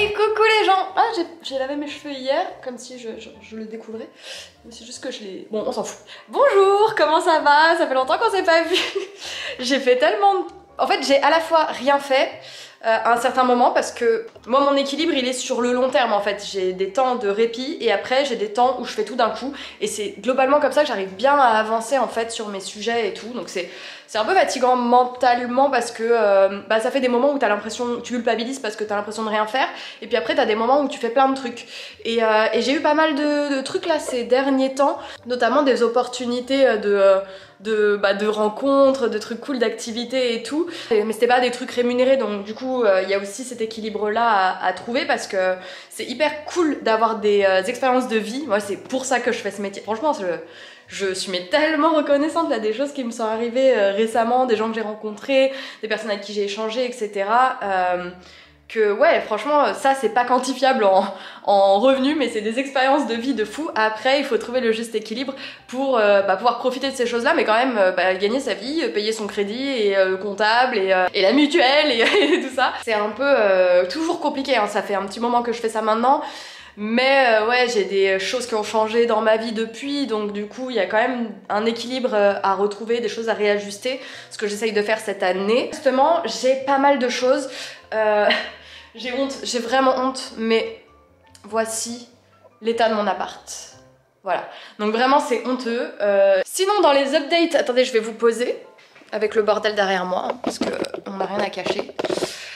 Hey, coucou les gens! Ah, j'ai lavé mes cheveux hier, comme si je le découvrais. Mais c'est juste que je les... Bon, on s'en fout. Bonjour, comment ça va? Ça fait longtemps qu'on s'est pas vu. J'ai fait tellement de... En fait, j'ai à la fois rien fait à un certain moment parce que moi, mon équilibre, il est sur le long terme en fait. J'ai des temps de répit et après, j'ai des temps où je fais tout d'un coup. Et c'est globalement comme ça que j'arrive bien à avancer en fait sur mes sujets et tout. Donc c'est un peu fatigant mentalement parce que ça fait des moments où t'as l'impression, tu culpabilises parce que t'as l'impression de rien faire. Et puis après, t'as des moments où tu fais plein de trucs. Et j'ai eu pas mal de trucs là ces derniers temps, notamment des opportunités de rencontres, de trucs cool, d'activités et tout. Mais c'était pas des trucs rémunérés, donc du coup il y a aussi cet équilibre là à trouver parce que c'est hyper cool d'avoir des expériences de vie. Moi c'est pour ça que je fais ce métier. Franchement je suis mais tellement reconnaissante là des choses qui me sont arrivées récemment, des gens que j'ai rencontrés, des personnes avec qui j'ai échangé, etc. Que ouais, franchement, ça c'est pas quantifiable en revenus, mais c'est des expériences de vie de fou. Après, il faut trouver le juste équilibre pour pouvoir profiter de ces choses-là, mais quand même gagner sa vie, payer son crédit et le comptable et la mutuelle et tout ça. C'est un peu toujours compliqué, hein. Ça fait un petit moment que je fais ça maintenant. Mais ouais, j'ai des choses qui ont changé dans ma vie depuis, donc du coup il y a quand même un équilibre à retrouver, des choses à réajuster, ce que j'essaye de faire cette année. Justement, j'ai pas mal de choses, j'ai honte, j'ai vraiment honte, mais voici l'état de mon appart. Voilà, donc vraiment c'est honteux. Sinon dans les updates, attendez, je vais vous poser avec le bordel derrière moi, hein, parce qu'on n'a rien à cacher.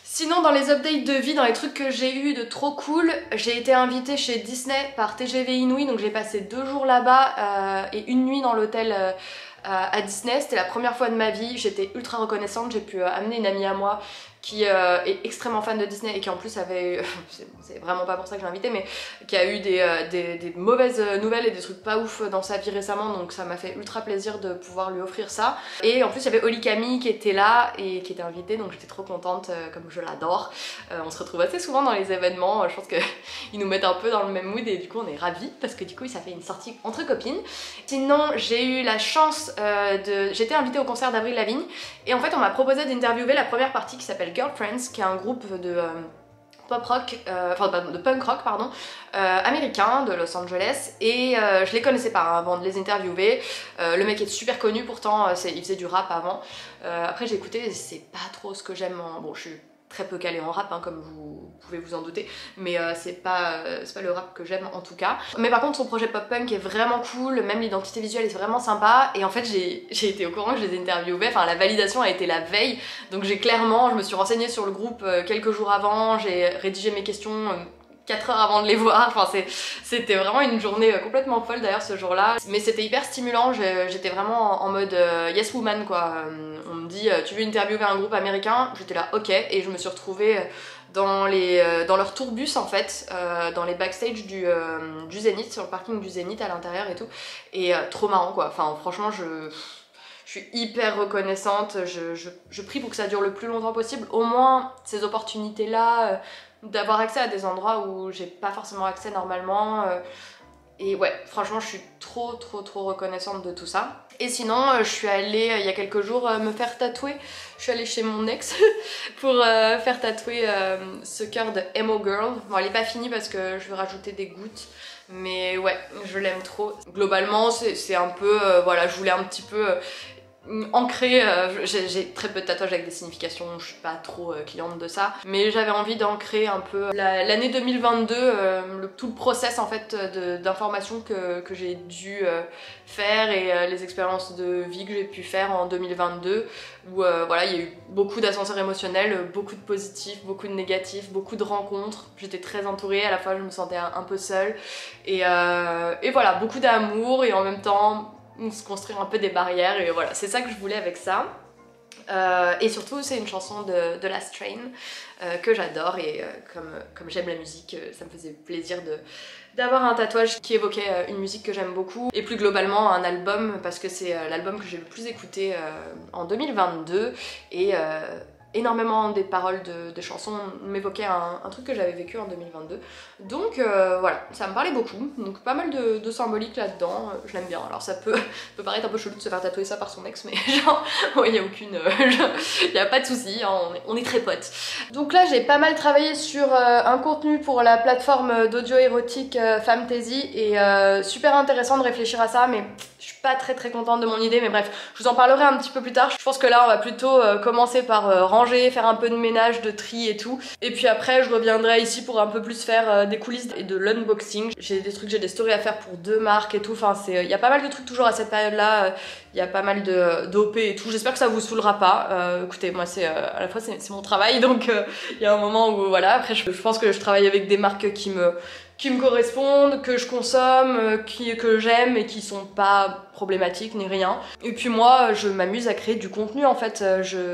Sinon dans les updates de vie, dans les trucs que j'ai eu de trop cool, j'ai été invitée chez Disney par TGV Inouï, donc j'ai passé 2 jours là-bas et une nuit dans l'hôtel à Disney. C'était la première fois de ma vie, j'étais ultra reconnaissante, j'ai pu amener une amie à moi qui est extrêmement fan de Disney et qui en plus avait, c'est vraiment pas pour ça que je l'ai invitée, mais qui a eu des mauvaises nouvelles et des trucs pas ouf dans sa vie récemment, donc ça m'a fait ultra plaisir de pouvoir lui offrir ça. Et en plus il y avait Oli Camille qui était là et qui était invitée, donc j'étais trop contente, comme je l'adore. On se retrouve assez souvent dans les événements, je pense qu'ils nous mettent un peu dans le même mood et du coup on est ravis parce que du coup ça fait une sortie entre copines. Sinon j'ai eu la chance j'étais invitée au concert d'Avril Lavigne et en fait on m'a proposé d'interviewer la première partie qui s'appelle Girlfriends, qui est un groupe de pop rock, de punk rock pardon, américain de Los Angeles et je les connaissais pas avant de les interviewer. Le mec est super connu pourtant, il faisait du rap avant. Après j'ai écouté, c'est pas trop ce que j'aime bon je suis très peu calée en rap hein, comme vous pouvez vous en douter, mais c'est pas le rap que j'aime en tout cas. Mais par contre son projet pop punk est vraiment cool, même l'identité visuelle est vraiment sympa et en fait j'ai été au courant que je les interviewais, enfin la validation a été la veille, donc je me suis renseignée sur le groupe quelques jours avant, j'ai rédigé mes questions 4 heures avant de les voir, enfin c'était vraiment une journée complètement folle d'ailleurs ce jour-là, mais c'était hyper stimulant, j'étais vraiment en mode yes woman quoi. On me dit tu veux interviewer un groupe américain, j'étais là ok, et je me suis retrouvée dans leur tourbus en fait, dans les backstage du Zénith, sur le parking du Zénith à l'intérieur et tout, et trop marrant quoi, enfin franchement je suis hyper reconnaissante, je prie pour que ça dure le plus longtemps possible, au moins ces opportunités là, d'avoir accès à des endroits où j'ai pas forcément accès normalement. Et ouais, franchement, je suis trop reconnaissante de tout ça. Et sinon, je suis allée il y a quelques jours me faire tatouer. Je suis allée chez mon ex pour faire tatouer ce cœur de Emo Girl. Bon, elle est pas finie parce que je vais rajouter des gouttes. Mais ouais, je l'aime trop. Globalement, c'est un peu... voilà, je voulais un petit peu... ancrer, j'ai très peu de tatouages avec des significations, je suis pas trop cliente de ça, mais j'avais envie d'ancrer un peu l'année 2022, tout le process en fait d'information que j'ai dû faire et les expériences de vie que j'ai pu faire en 2022 où voilà, il y a eu beaucoup d'ascenseurs émotionnels, beaucoup de positifs, beaucoup de négatifs, beaucoup de rencontres, j'étais très entourée, à la fois je me sentais un peu seule et voilà, beaucoup d'amour et en même temps se construire un peu des barrières et voilà, c'est ça que je voulais avec ça. Et surtout c'est une chanson de Last Train que j'adore et comme j'aime la musique, ça me faisait plaisir d'avoir un tatouage qui évoquait une musique que j'aime beaucoup et plus globalement un album parce que c'est l'album que j'ai le plus écouté en 2022 et énormément des paroles de chansons m'évoquaient un truc que j'avais vécu en 2022. Donc voilà, ça me parlait beaucoup. Donc pas mal de symbolique là-dedans, je l'aime bien. Alors ça peut paraître un peu chelou de se faire tatouer ça par son ex, mais genre, il n'y a aucune... Il n'y a pas de souci, hein, on est très potes. Donc là j'ai pas mal travaillé sur un contenu pour la plateforme d'audio érotique Fantasy et super intéressant de réfléchir à ça, mais je suis pas très contente de mon idée, mais bref, je vous en parlerai un petit peu plus tard. Je pense que là on va plutôt commencer par ranger, faire un peu de ménage, de tri et tout, et puis après je reviendrai ici pour un peu plus faire des coulisses et de l'unboxing. J'ai des trucs, j'ai des stories à faire pour 2 marques et tout, enfin il y a pas mal de trucs toujours à cette période là, il y a pas mal d'OP et tout, j'espère que ça vous saoulera pas. Écoutez, moi c'est à la fois c'est mon travail, donc il y a un moment où voilà, après je pense que je travaille avec des marques qui me correspondent, que je consomme, que j'aime et qui sont pas problématiques ni rien. Et puis moi je m'amuse à créer du contenu en fait.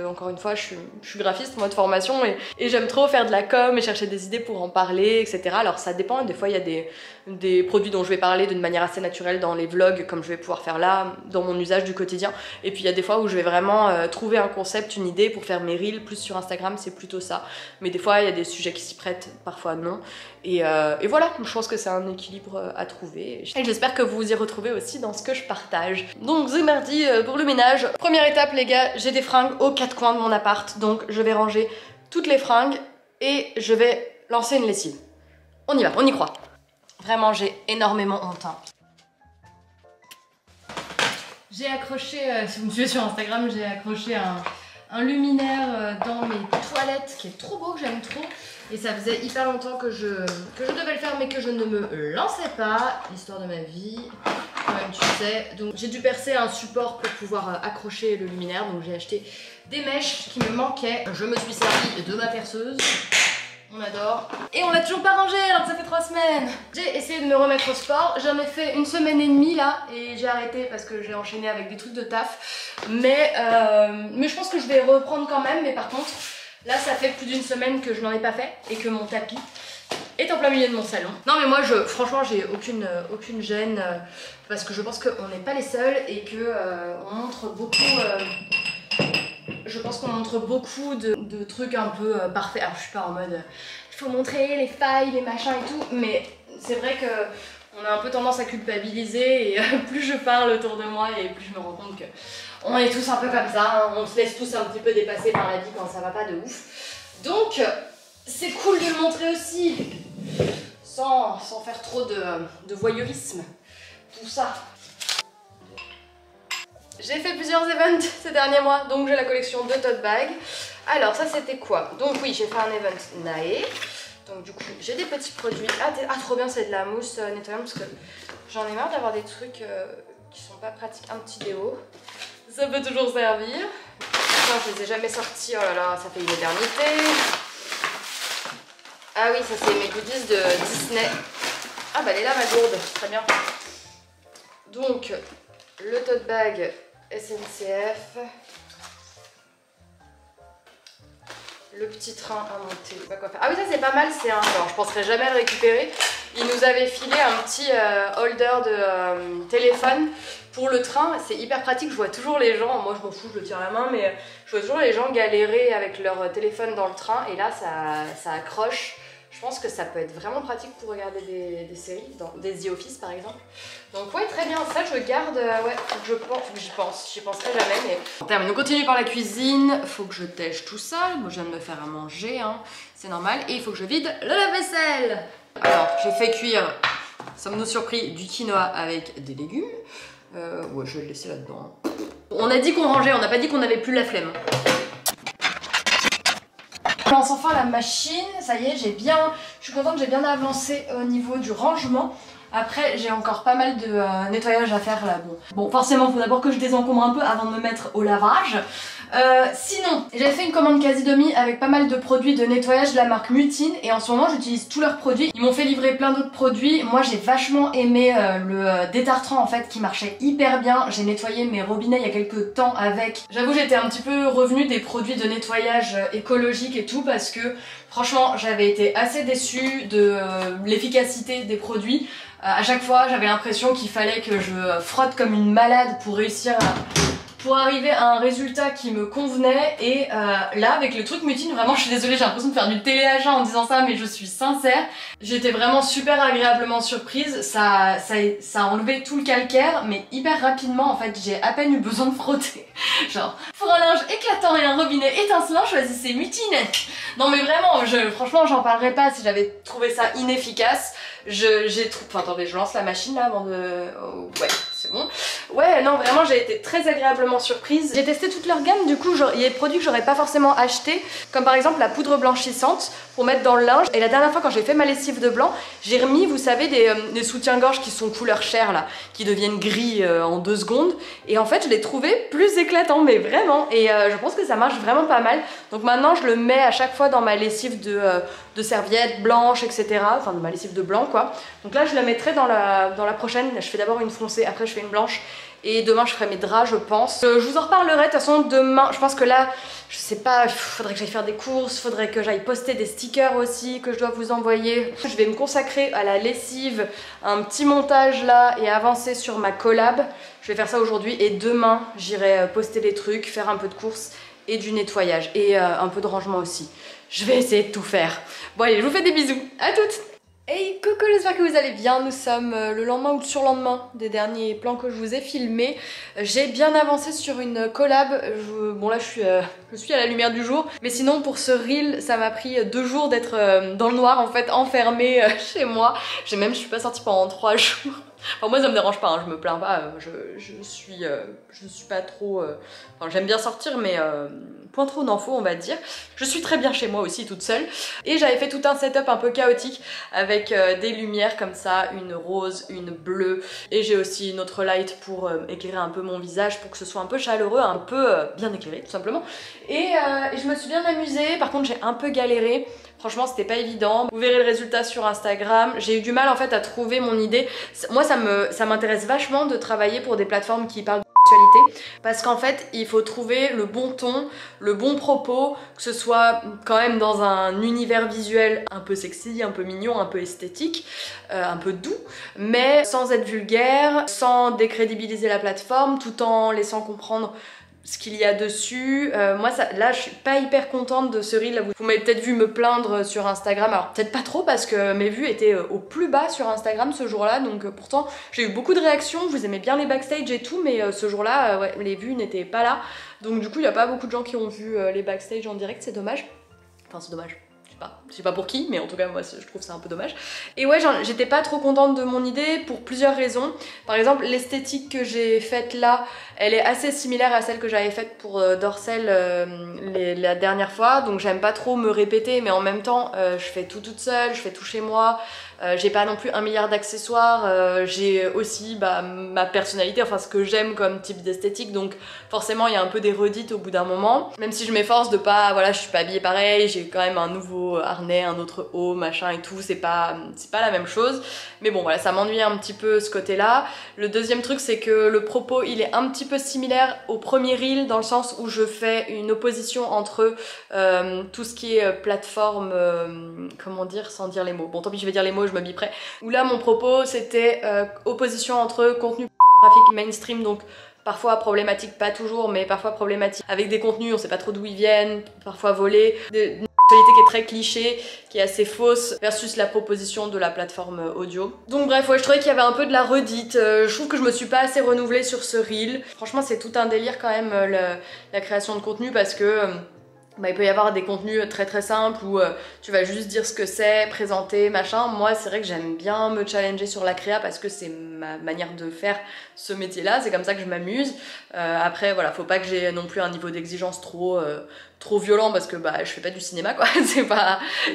Encore une fois je suis graphiste moi de formation et j'aime trop faire de la com et chercher des idées pour en parler, etc. Alors ça dépend, des fois il y a des produits dont je vais parler d'une manière assez naturelle dans les vlogs comme je vais pouvoir faire là, dans mon usage du quotidien. Et puis il y a des fois où je vais vraiment trouver un concept, une idée pour faire mes reels, plus sur Instagram, c'est plutôt ça. Mais des fois il y a des sujets qui s'y prêtent, parfois non. Et voilà, je pense que c'est un équilibre à trouver. Et j'espère que vous vous y retrouvez aussi dans ce que je partage. Donc c'est mardi pour le ménage. Première étape les gars, j'ai des fringues aux 4 coins de mon appart. Donc je vais ranger toutes les fringues et je vais lancer une lessive. On y va, on y croit. Vraiment j'ai énormément honte. Hein. J'ai accroché, si vous me suivez sur Instagram, j'ai accroché un luminaire dans mes toilettes qui est trop beau, que j'aime trop. Et ça faisait hyper longtemps que je devais le faire mais que je ne me lançais pas. L'histoire de ma vie, comme tu sais. Donc j'ai dû percer un support pour pouvoir accrocher le luminaire. Donc j'ai acheté des mèches qui me manquaient. Je me suis servi de ma perceuse. On adore. Et on l'a toujours pas rangé alors que ça fait 3 semaines. J'ai essayé de me remettre au sport. J'en ai fait 1 semaine et demie là et j'ai arrêté parce que j'ai enchaîné avec des trucs de taf. Mais je pense que je vais reprendre quand même. Mais par contre, là ça fait plus d'1 semaine que je n'en ai pas fait et que mon tapis est en plein milieu de mon salon. Non mais moi franchement j'ai aucune gêne parce que je pense qu'on n'est pas les seuls et que on montre beaucoup... Je pense qu'on montre beaucoup de trucs un peu parfaits. Alors je suis pas en mode il faut montrer les failles, les machins et tout, mais c'est vrai que on a un peu tendance à culpabiliser et plus je parle autour de moi et plus je me rends compte que on est tous un peu comme ça, hein. On se laisse tous un petit peu dépasser par la vie quand ça va pas de ouf. Donc c'est cool de le montrer aussi, sans faire trop de voyeurisme, tout ça. J'ai fait plusieurs events ces derniers mois, donc j'ai la collection de tote bags. Alors ça c'était quoi? Donc oui, j'ai fait un event Nae. Donc du coup j'ai des petits produits. Ah trop bien, c'est de la mousse nettoyante parce que j'en ai marre d'avoir des trucs qui sont pas pratiques. Un petit déo, ça peut toujours servir. Non, je les ai jamais sortis, oh là là, ça fait une éternité. Ah oui, ça c'est mes goodies de Disney. Ah bah elle est là ma gourde, très bien. Donc le tote bag SNCF, le petit train à monter, pas quoi faire. Ah oui ça c'est pas mal, c'est un genre, je penserais jamais à le récupérer. Il nous avait filé un petit holder de téléphone pour le train, c'est hyper pratique. Je vois toujours les gens, moi je m'en fous, je le tiens à la main, mais je vois toujours les gens galérer avec leur téléphone dans le train et là ça accroche. Je pense que ça peut être vraiment pratique pour regarder des séries, des The Office par exemple. Donc ouais, très bien, ça je garde, ouais, j'y penserai jamais, mais... On continue par la cuisine, faut que je tèche tout ça, moi je viens de me faire à manger, hein. C'est normal, et il faut que je vide le lave-vaisselle. Alors, j'ai fait cuire, sommes-nous surpris, du quinoa avec des légumes. Ouais, je vais le laisser là-dedans. On a dit qu'on rangeait, on n'a pas dit qu'on avait plus la flemme. Je lance enfin la machine, ça y est, je suis contente, j'ai bien avancé au niveau du rangement. Après, j'ai encore pas mal de nettoyage à faire là. Bon, forcément, il faut d'abord que je désencombre un peu avant de me mettre au lavage. Sinon, j'avais fait une commande quasi demi avec pas mal de produits de nettoyage de la marque Mutine et en ce moment j'utilise tous leurs produits. Ils m'ont fait livrer plein d'autres produits. Moi j'ai vachement aimé le détartrant en fait qui marchait hyper bien. J'ai nettoyé mes robinets il y a quelques temps avec. J'avoue j'étais un petit peu revenue des produits de nettoyage écologique et tout parce que franchement j'avais été assez déçue de l'efficacité des produits. À chaque fois j'avais l'impression qu'il fallait que je frotte comme une malade pour réussir pour arriver à un résultat qui me convenait. Et là, avec le truc Mutine, vraiment je suis désolée, j'ai l'impression de faire du téléachat en disant ça, mais je suis sincère. J'étais vraiment super agréablement surprise. Ça a enlevé tout le calcaire, mais hyper rapidement. En fait, j'ai à peine eu besoin de frotter. Genre, pour un linge éclatant et un robinet étincelant, choisissez Mutine. Non mais vraiment, franchement j'en parlerai pas si j'avais trouvé ça inefficace. Enfin attendez, je lance la machine là avant de... Oh, ouais, c'est bon. Ouais, non vraiment j'ai été très agréablement surprise. J'ai testé toute leur gamme, du coup il y a des produits que j'aurais pas forcément acheté, comme par exemple la poudre blanchissante pour mettre dans le linge. Et la dernière fois quand j'ai fait ma lessive de blanc, j'ai remis, vous savez, des soutiens-gorge qui sont couleur chair là, qui deviennent gris en 2 secondes. Et en fait je l'ai trouvé plus éclatant, mais vraiment. Et je pense que ça marche vraiment pas mal. Donc maintenant je le mets à chaque fois dans ma lessive de serviettes blanches, etc. Enfin de ma lessive de blanc quoi. Donc là je la mettrai dans la prochaine. Je fais d'abord une foncée, après je fais une blanche. Et demain je ferai mes draps je pense. Je vous en reparlerai de toute façon demain. Je pense que là, je sais pas, faudrait que j'aille faire des courses, faudrait que j'aille poster des stickers aussi que je dois vous envoyer. Je vais me consacrer à la lessive, un petit montage là et avancer sur ma collab. Je vais faire ça aujourd'hui et demain j'irai poster des trucs, faire un peu de courses et du nettoyage et un peu de rangement aussi. Je vais essayer de tout faire. Bon allez, je vous fais des bisous, à toutes. Hey coucou, j'espère que vous allez bien. Nous sommes le lendemain ou le surlendemain des derniers plans que je vous ai filmés. J'ai bien avancé sur une collab. Bon là je suis à la lumière du jour. Mais sinon pour ce reel ça m'a pris 2 jours d'être dans le noir en fait, enfermée chez moi. Je suis pas sortie pendant 3 jours. Enfin moi ça me dérange pas, hein, je me plains pas, je suis pas trop... Enfin j'aime bien sortir mais point trop d'infos on va dire. Je suis très bien chez moi aussi toute seule. Et j'avais fait tout un setup un peu chaotique avec des lumières comme ça, une rose, une bleue. Et j'ai aussi une autre light pour éclairer un peu mon visage pour que ce soit un peu chaleureux, un peu bien éclairé tout simplement. Et je me suis bien amusée, par contre j'ai un peu galéré. Franchement c'était pas évident, vous verrez le résultat sur Instagram. J'ai eu du mal en fait à trouver mon idée. Moi ça m'intéresse vachement de travailler pour des plateformes qui parlent de sexualité, parce qu'en fait il faut trouver le bon ton, le bon propos, que ce soit quand même dans un univers visuel un peu sexy, un peu mignon, un peu esthétique, un peu doux, mais sans être vulgaire, sans décrédibiliser la plateforme, tout en laissant comprendre ce qu'il y a dessus. Moi là je suis pas hyper contente de ce reel. Vous m'avez peut-être vu me plaindre sur Instagram, alors peut-être pas trop parce que mes vues étaient au plus bas sur Instagram ce jour-là, donc pourtant j'ai eu beaucoup de réactions, vous aimez bien les backstage et tout, mais ce jour-là ouais, les vues n'étaient pas là, donc du coup il n'y a pas beaucoup de gens qui ont vu les backstage en direct, c'est dommage. Enfin c'est dommage. Je sais pas pour qui, mais en tout cas moi je trouve ça un peu dommage. Et ouais, j'étais pas trop contente de mon idée pour plusieurs raisons. Par exemple, l'esthétique que j'ai faite là, elle est assez similaire à celle que j'avais faite pour Dorsel la dernière fois, donc j'aime pas trop me répéter, mais en même temps je fais tout toute seule, je fais tout chez moi. J'ai pas non plus 1 milliard d'accessoires, j'ai aussi ma personnalité, enfin ce que j'aime comme type d'esthétique, donc forcément il y a un peu des redites au bout d'un moment, même si je m'efforce de pas, voilà, je suis pas habillée pareil, j'ai quand même un nouveau harnais, un autre haut, machin et tout, c'est pas la même chose, mais bon voilà, ça m'ennuie un petit peu ce côté là. Le deuxième truc c'est que le propos il est un petit peu similaire au premier reel, dans le sens où je fais une opposition entre tout ce qui est plateforme, comment dire sans dire les mots, bon tant pis je vais dire les mots, je me biperai, où là mon propos c'était opposition entre contenu graphique mainstream, donc parfois problématique, pas toujours, mais parfois problématique, avec des contenus, on sait pas trop d'où ils viennent, parfois volés, une sexualité qui est très cliché, qui est assez fausse, versus la proposition de la plateforme audio. Donc bref, ouais, je trouvais qu'il y avait un peu de la redite, je trouve que je me suis pas assez renouvelée sur ce reel. Franchement c'est tout un délire quand même la création de contenu, parce que il peut y avoir des contenus très simples où tu vas juste dire ce que c'est, présenter, machin. Moi c'est vrai que j'aime bien me challenger sur la créa parce que c'est ma manière de faire ce métier là, c'est comme ça que je m'amuse. Après voilà, faut pas que j'ai non plus un niveau d'exigence trop violent, parce que je fais pas du cinéma quoi, je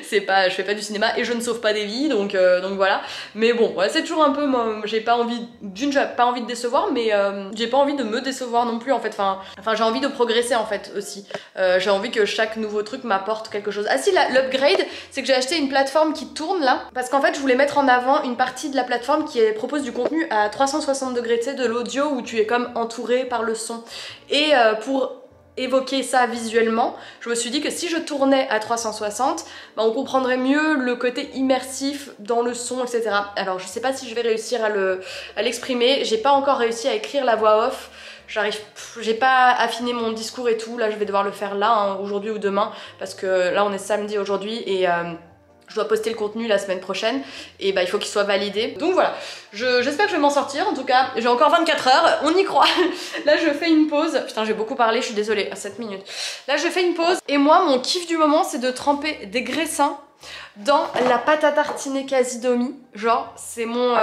fais pas du cinéma et je ne sauve pas des vies, donc voilà. Mais bon voilà, c'est toujours un peu, j'ai pas envie de décevoir, mais j'ai pas envie de me décevoir non plus en fait, enfin j'ai envie de progresser en fait aussi, j'ai envie que chaque nouveau truc m'apporte quelque chose. Ah si, l'upgrade c'est que j'ai acheté une plateforme qui tourne là, parce qu'en fait je voulais mettre en avant une partie de la plateforme qui propose du contenu à 360 degrés, tu sais, de l'audio où tu es comme entouré par le son, et pour évoquer ça visuellement, je me suis dit que si je tournais à 360, on comprendrait mieux le côté immersif dans le son, etc. Alors je sais pas si je vais réussir à l'exprimer, j'ai pas encore réussi à écrire la voix off, j'ai pas affiné mon discours et tout. Là je vais devoir le faire là, hein, aujourd'hui ou demain, parce que là on est samedi aujourd'hui et je dois poster le contenu la semaine prochaine et bah il faut qu'il soit validé. Donc voilà, j'espère que je vais m'en sortir. En tout cas, j'ai encore 24 heures, on y croit. Là je fais une pause. Putain, j'ai beaucoup parlé, je suis désolée, à 7 minutes. Là je fais une pause et moi mon kiff du moment c'est de tremper des graissins dans la pâte à tartiner Casidomi. Genre c'est mon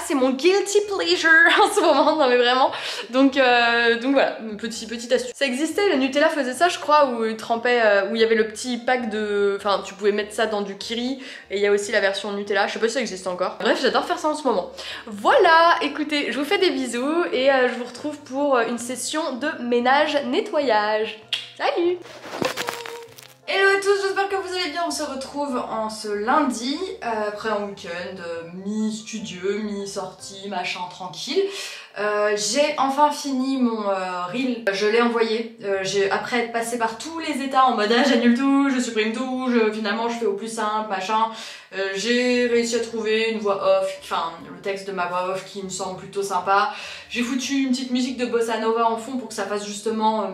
c'est mon guilty pleasure en ce moment, non mais vraiment. Donc voilà, petite astuce. Ça existait, le Nutella faisait ça je crois, où il trempait, où il y avait le petit pack de... Enfin tu pouvais mettre ça dans du kiri, et il y a aussi la version Nutella, je sais pas si ça existe encore. Bref, j'adore faire ça en ce moment. Voilà, écoutez, je vous fais des bisous et je vous retrouve pour une session de ménage-nettoyage. Salut! Hello à tous, j'espère que vous allez bien, on se retrouve en ce lundi, après un week-end mi-studieux, mi-sortie, machin, tranquille. J'ai enfin fini mon reel, je l'ai envoyé, après être passée par tous les états en mode j'annule tout, je supprime tout, finalement je fais au plus simple, machin. J'ai réussi à trouver une voix off, enfin le texte de ma voix off qui me semble plutôt sympa. J'ai foutu une petite musique de bossa nova en fond pour que ça fasse justement,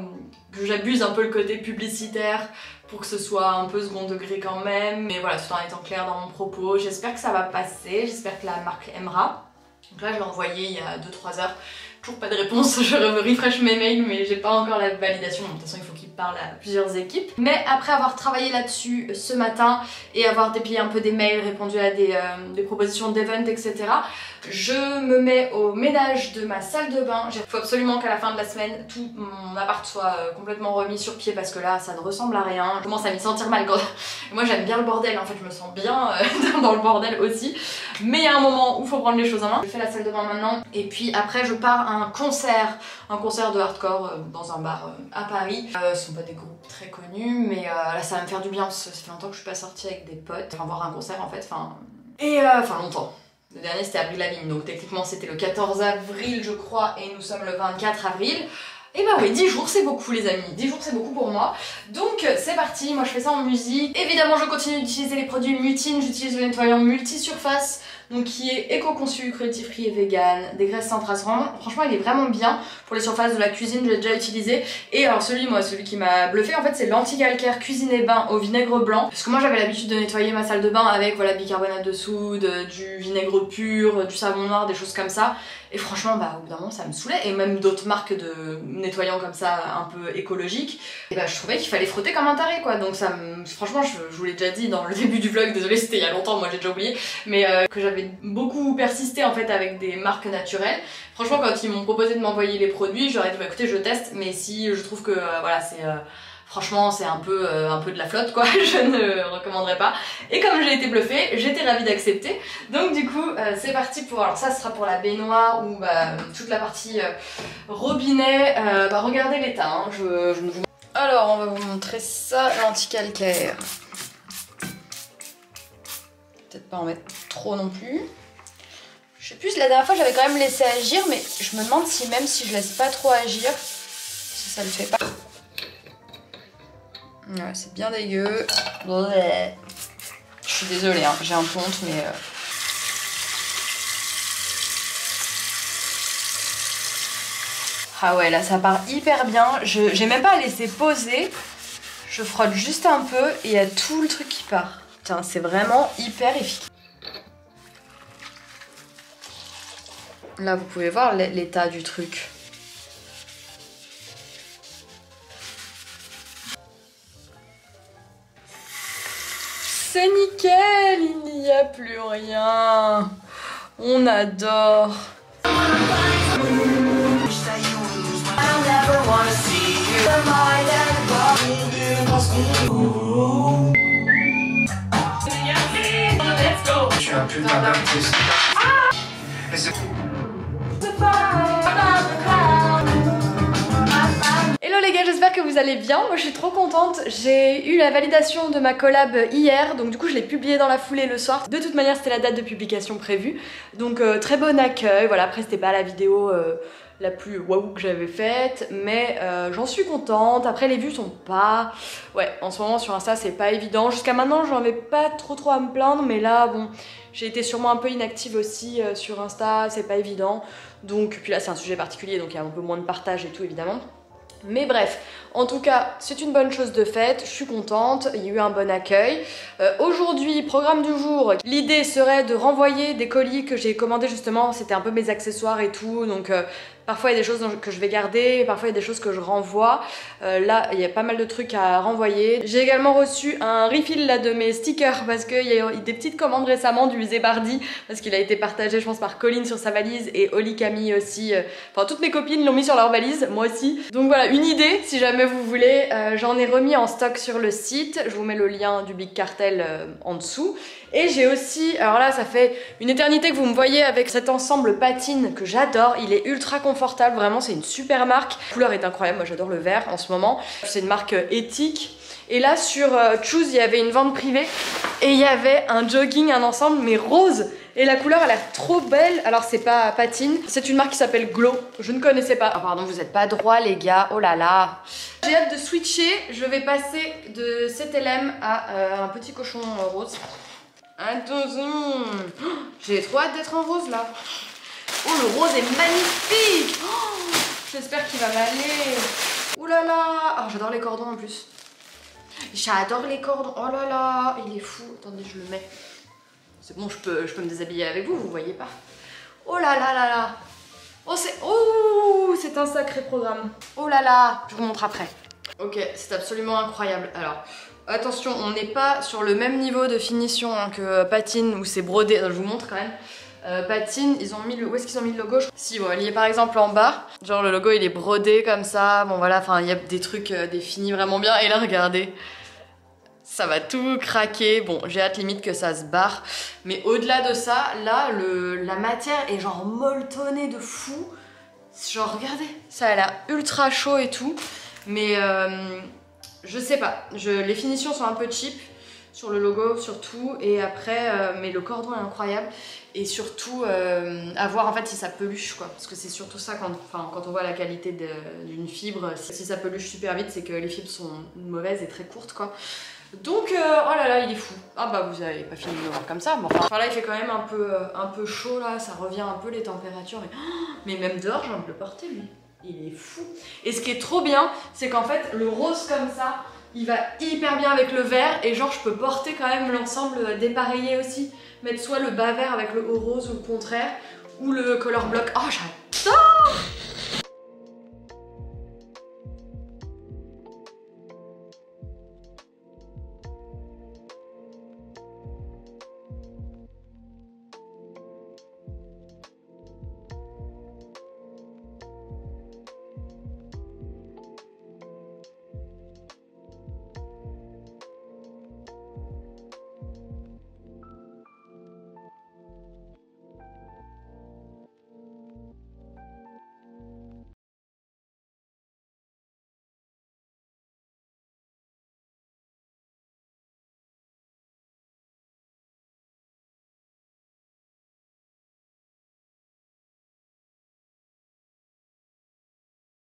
que j'abuse un peu le côté publicitaire, pour que ce soit un peu second degré quand même, mais voilà, tout en étant clair dans mon propos. J'espère que ça va passer, j'espère que la marque aimera. Donc là je l'ai envoyé il y a 2-3 heures, toujours pas de réponse, je refresh mes mails mais j'ai pas encore la validation. De toute façon il faut qu'il parle à plusieurs équipes. Mais après avoir travaillé là-dessus ce matin et avoir déplié un peu des mails, répondu à des propositions d'event, etc., je me mets au ménage de ma salle de bain. Il faut absolument qu'à la fin de la semaine tout mon appart soit complètement remis sur pied, parce que là ça ne ressemble à rien. Je commence à m'y sentir mal quand... Moi j'aime bien le bordel, en fait je me sens bien dans le bordel aussi, mais il y a un moment où il faut prendre les choses en main. Je fais la salle de bain maintenant et puis après je pars à un concert de hardcore dans un bar à Paris. Ce sont pas des groupes très connus, mais là ça va me faire du bien parce que ça fait longtemps que je suis pas sortie avec des potes, enfin voir un concert en fait, enfin longtemps. Le dernier c'était Avril Lavigne, donc techniquement c'était le 14 avril je crois et nous sommes le 24 avril. Et bah oui, 10 jours c'est beaucoup les amis, 10 jours c'est beaucoup pour moi. Donc c'est parti, moi je fais ça en musique. Évidemment je continue d'utiliser les produits Mutine, j'utilise le nettoyant multi-surface, donc qui est éco-conçu, cruelty-free et vegan, des graisses sans traces. Franchement il est vraiment bien pour les surfaces de la cuisine, j'ai déjà utilisé. Et alors celui qui m'a bluffé en fait c'est l'anti-calcaire cuisine et bain au vinaigre blanc. Parce que moi j'avais l'habitude de nettoyer ma salle de bain avec voilà bicarbonate de soude, du vinaigre pur, du savon noir, des choses comme ça. Et franchement bah au bout d'un moment ça me saoulait, et même d'autres marques de nettoyants comme ça un peu écologiques, et bah je trouvais qu'il fallait frotter comme un taré quoi. Donc ça me... franchement je vous l'ai déjà dit dans le début du vlog, désolé c'était il y a longtemps, moi j'ai déjà oublié, mais que j'avais beaucoup persisté en fait avec des marques naturelles. Franchement quand ils m'ont proposé de m'envoyer les produits, j'aurais dit bah écoutez je teste, mais si je trouve que voilà c'est... franchement c'est un peu de la flotte quoi, je ne recommanderais pas. Et comme j'ai été bluffée, j'étais ravie d'accepter. Donc du coup c'est parti pour... Alors ça sera pour la baignoire ou toute la partie robinet. Regardez l'état, hein. je ne vous... Alors on va vous montrer ça, l'anti-calcaire. Peut-être pas en mettre trop non plus. Je sais plus, la dernière fois j'avais quand même laissé agir, mais je me demande si même si je laisse pas trop agir, si ça le fait pas. Ouais, c'est bien dégueu. Ouais. Je suis désolée, hein, j'ai un peu honte, mais... Ah ouais, là ça part hyper bien. J'ai même pas à laisser poser. Je frotte juste un peu et il y a tout le truc qui part. Putain, c'est vraiment hyper efficace. Là, vous pouvez voir l'état du truc. C'est nickel, il n'y a plus rien. On adore. Hello les gars, j'espère j'espère que vous allez bien. Moi je suis trop contente, j'ai eu la validation de ma collab hier, donc du coup je l'ai publiée dans la foulée le soir. De toute manière c'était la date de publication prévue, donc très bon accueil. Voilà, après c'était pas la vidéo la plus waouh que j'avais faite, mais j'en suis contente. Après les vues sont pas... Ouais, en ce moment sur Insta c'est pas évident. Jusqu'à maintenant j'en avais pas trop à me plaindre, mais là bon, j'ai été sûrement un peu inactive aussi sur Insta, c'est pas évident. Donc, puis là c'est un sujet particulier, donc il y a un peu moins de partage et tout évidemment. Mais bref, en tout cas, c'est une bonne chose de faite, je suis contente, il y a eu un bon accueil. Aujourd'hui, programme du jour, l'idée serait de renvoyer des colis que j'ai commandés justement, c'était un peu mes accessoires et tout, donc parfois il y a des choses que je vais garder, parfois il y a des choses que je renvoie. Là, il y a pas mal de trucs à renvoyer. J'ai également reçu un refill là de mes stickers parce qu'il y a eu des petites commandes récemment du Zébardi, parce qu'il a été partagé je pense par Colline sur sa valise et Oli Camille aussi. Enfin, toutes mes copines l'ont mis sur leur valise, moi aussi. Donc voilà, une idée si jamais vous voulez. J'en ai remis en stock sur le site, je vous mets le lien du Big Cartel en dessous. Et j'ai aussi, alors là ça fait une éternité que vous me voyez avec cet ensemble patine que j'adore, il est ultra confortable, vraiment c'est une super marque. La couleur est incroyable, moi j'adore le vert en ce moment. C'est une marque éthique. Et là sur Choose il y avait une vente privée et il y avait un jogging, un ensemble mais rose. Et la couleur elle a l'air trop belle, alors c'est pas patine, c'est une marque qui s'appelle Glow, je ne connaissais pas. Oh pardon, vous êtes pas droit les gars, oh là là. J'ai hâte de switcher, je vais passer de cet LM à un petit cochon rose. Attention, j'ai trop hâte d'être en rose là. Oh le rose est magnifique. Oh, j'espère qu'il va m'aller. Oh là là. Oh, j'adore les cordons en plus. J'adore les cordons. Oh là là, il est fou. Attendez, je le mets. C'est bon, je peux me déshabiller avec vous, vous voyez pas. Oh là là là là. Oh c'est un sacré programme. Oh là là, je vous montre après. Ok, c'est absolument incroyable. Alors, attention, on n'est pas sur le même niveau de finition hein, que Patine où c'est brodé. Je vous montre quand même. Patine, ils ont mis le... Où est-ce qu'ils ont mis le logo? Si, bon, il y est par exemple en bas. Genre le logo il est brodé comme ça. Bon voilà, enfin il y a des trucs définis vraiment bien. Et là, regardez. Ça va tout craquer. Bon, j'ai hâte limite que ça se barre. Mais au-delà de ça, là, la matière est genre molletonnée de fou. Genre, regardez, ça a l'air ultra chaud et tout. Mais je sais pas. Les finitions sont un peu cheap sur le logo surtout. Et après, mais le cordon est incroyable. Et surtout, à voir en fait si ça peluche quoi. Parce que c'est surtout ça quand on voit la qualité d'une fibre. Si ça peluche super vite, c'est que les fibres sont mauvaises et très courtes quoi. Donc, oh là là, il est fou. Ah bah vous avez pas fini de le voir comme ça, mais enfin là il fait quand même un peu chaud là, ça revient un peu les températures. Mais même dehors j'ai envie de le porter lui, il est fou. Et ce qui est trop bien, c'est qu'en fait le rose comme ça, il va hyper bien avec le vert. Et genre je peux porter quand même l'ensemble dépareillé aussi. Mettre soit le bas vert avec le haut rose ou le contraire, ou le color block. Oh j'adore.